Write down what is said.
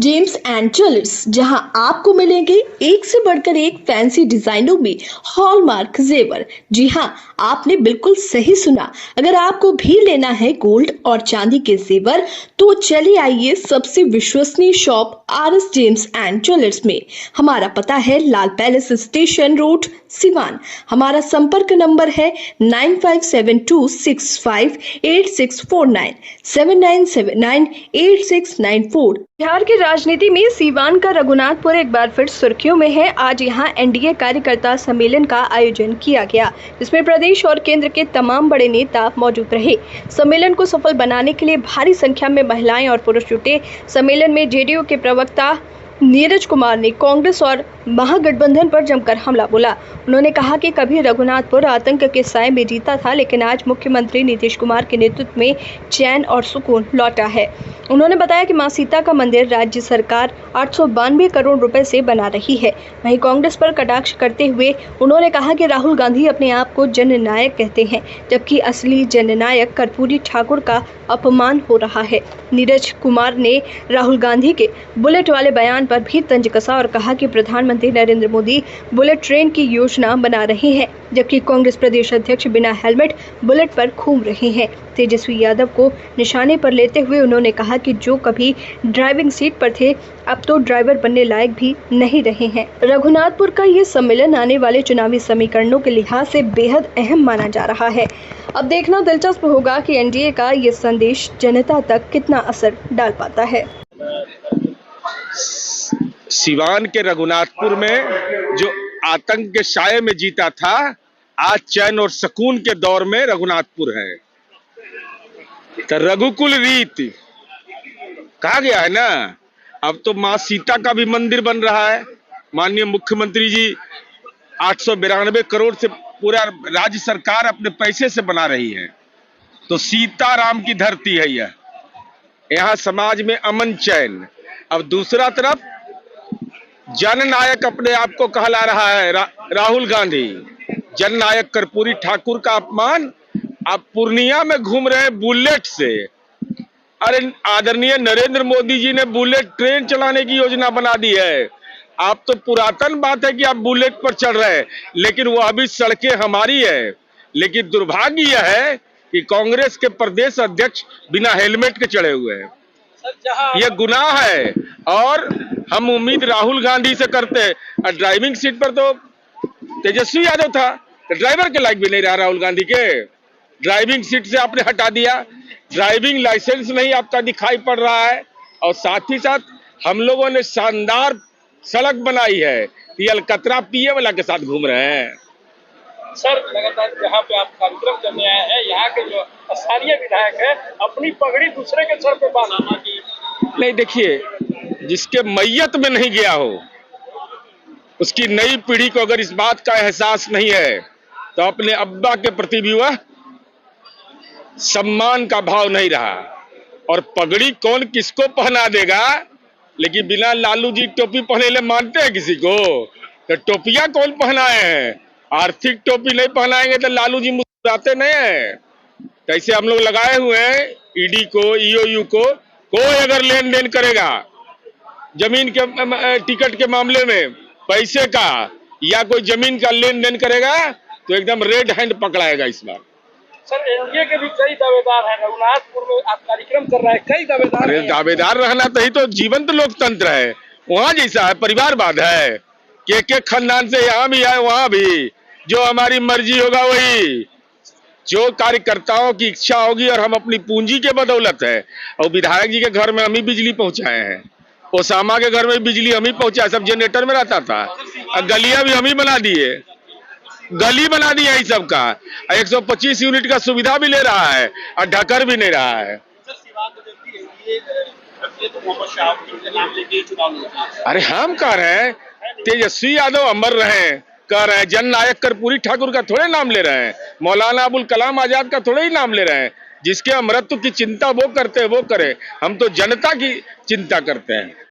James and jewellers, जहां आपको मिलेंगे एक से बढ़कर एक फैंसी डिजाइनों में हॉलमार्क जेवर। जी हां, आपने बिल्कुल सही सुना। अगर आपको भी लेना है गोल्ड और चांदी के जेवर तो चलिए आइए सबसे विश्वसनीय shop RS James and jewellers में। हमारा पता है लाल पैलेस स्टेशन रोड, सिवान। हमारा संपर्क नंबर है 9572658649 79798694। बिहार की राजनीति में सीवान का रघुनाथपुर एक बार फिर सुर्खियों में है। आज यहां एनडीए कार्यकर्ता सम्मेलन का आयोजन किया गया, जिसमें प्रदेश और केंद्र के तमाम बड़े नेता मौजूद रहे। सम्मेलन को सफल बनाने के लिए भारी संख्या में महिलाएं और पुरुष जुटे। सम्मेलन में जेडीयू के प्रवक्ता नीरज कुमार ने कांग्रेस और महागठबंधन पर जमकर हमला बोला। उन्होंने कहा कि कभी रघुनाथपुर आतंक के साए में जीता था, लेकिन आज मुख्यमंत्री नीतीश कुमार के नेतृत्व में चैन और सुकून लौटा है। उन्होंने बताया कि मां सीता का मंदिर राज्य सरकार 892 करोड़ रुपए से बना रही है। वहीं कांग्रेस पर कटाक्ष करते हुए उन्होंने कहा कि राहुल गांधी अपने आप को जननायक कहते हैं, जबकि असली जननायक कर्पूरी ठाकुर का अपमान हो रहा है। नीरज कुमार ने राहुल गांधी के बुलेट वाले बयान पर भी तंज कसा और कहा कि प्रधानमंत्री नरेंद्र मोदी बुलेट ट्रेन की योजना बना रहे हैं, जबकि कांग्रेस प्रदेश अध्यक्ष बिना हेलमेट बुलेट पर घूम रहे हैं। तेजस्वी यादव को निशाने पर लेते हुए उन्होंने कहा कि जो कभी ड्राइविंग सीट पर थे, अब तो ड्राइवर बनने लायक भी नहीं रहे हैं। रघुनाथपुर का ये सम्मेलन आने वाले चुनावी समीकरणों के लिहाज से बेहद अहम माना जा रहा है। अब देखना दिलचस्प होगा कि एनडीए का ये संदेश जनता तक कितना असर डाल पाता है। सिवान के रघुनाथपुर में जो आतंक के साये में जीता था, आज चैन और सुकून के दौर में रघुनाथपुर है। तो रघुकुल रीत कहा गया है ना। अब तो मां सीता का भी मंदिर बन रहा है। माननीय मुख्यमंत्री जी 892 करोड़ से पूरा राज्य सरकार अपने पैसे से बना रही है। तो सीताराम की धरती है यह। यहाँ समाज में अमन चैन। अब दूसरा तरफ जननायक अपने आप को कहला रहा है राहुल गांधी। जननायक कर्पूरी ठाकुर का अपमान। अब पूर्णिया में घूम रहे बुलेट से। अरे आदरणीय नरेंद्र मोदी जी ने बुलेट ट्रेन चलाने की योजना बना दी है। आप तो पुरातन बात है कि आप बुलेट पर चढ़ रहे हैं, लेकिन वह अभी सड़कें हमारी है। लेकिन दुर्भाग्य यह है कि कांग्रेस के प्रदेश अध्यक्ष बिना हेलमेट के चढ़े हुए हैं। यह गुनाह है और हम उम्मीद राहुल गांधी से करते हैं। ड्राइविंग सीट पर तो तेजस्वी यादव था, तो ड्राइवर के लायक भी नहीं रहा राहुल गांधी के। ड्राइविंग सीट से आपने हटा दिया। ड्राइविंग लाइसेंस नहीं आपका दिखाई पड़ रहा है। और साथ ही साथ हम लोगों ने शानदार सड़क बनाई है। ये अलकतरा पिए वाला के साथ घूम रहे हैं। सर, लगातार जहाँ पे आप कार्यक्रम करने आए हैं, यहाँ के जो स्थानीय विधायक है अपनी पगड़ी दूसरे के सर पे बांधा की। नहीं, देखिए, जिसके मैयत में नहीं गया हो, उसकी नई पीढ़ी को अगर इस बात का एहसास नहीं है तो अपने अब्बा के प्रति भी वह सम्मान का भाव नहीं रहा। और पगड़ी कौन किसको पहना देगा, लेकिन बिना लालू जी टोपी पहने ले मानते हैं किसी को? तो टोपियां कौन पहनाए हैं? आर्थिक टोपी नहीं पहनाएंगे तो लालू जी मुस्कुराते नहीं है। कैसे हम लोग लगाए हुए हैं ईडी को, ईओयू को। कोई अगर लेन देन करेगा जमीन के टिकट के मामले में पैसे का या कोई जमीन का लेन देन करेगा तो एकदम रेड हैंड पकड़ाएगा इस बार। सर, एनडीए के भी कई दावेदार हैं। रघुनाथपुर में आप कार्यक्रम कर रहे हैं, कई दावेदार हैं। दावेदार रहना तो ही तो जीवंत लोकतंत्र है। वहां जैसा है, परिवारवाद है कि एक खानदान से यहाँ भी है वहां भी। जो हमारी मर्जी होगा वही, जो कार्यकर्ताओं की इच्छा होगी। और हम अपनी पूंजी के बदौलत है। और विधायक जी के घर में हम ही बिजली पहुंचाए हैं। ओसामा के घर में बिजली हम ही पहुंचाए, सब जनरेटर में रहता था। और गलियां भी हम ही बना दिए, गली बना दिया है सबका। 125 यूनिट का सुविधा भी ले रहा है और ढकर भी नहीं रहा है। अरे हम कह रहे हैं तेजस्वी यादव अमर रहे, कह रहे हैं जननायक कर्पूरी ठाकुर का थोड़े नाम ले रहे हैं, मौलाना अबुल कलाम आजाद का थोड़े ही नाम ले रहे हैं। जिसके अमरत्व की चिंता वो करते हैं वो करे। हम तो जनता की चिंता करते हैं।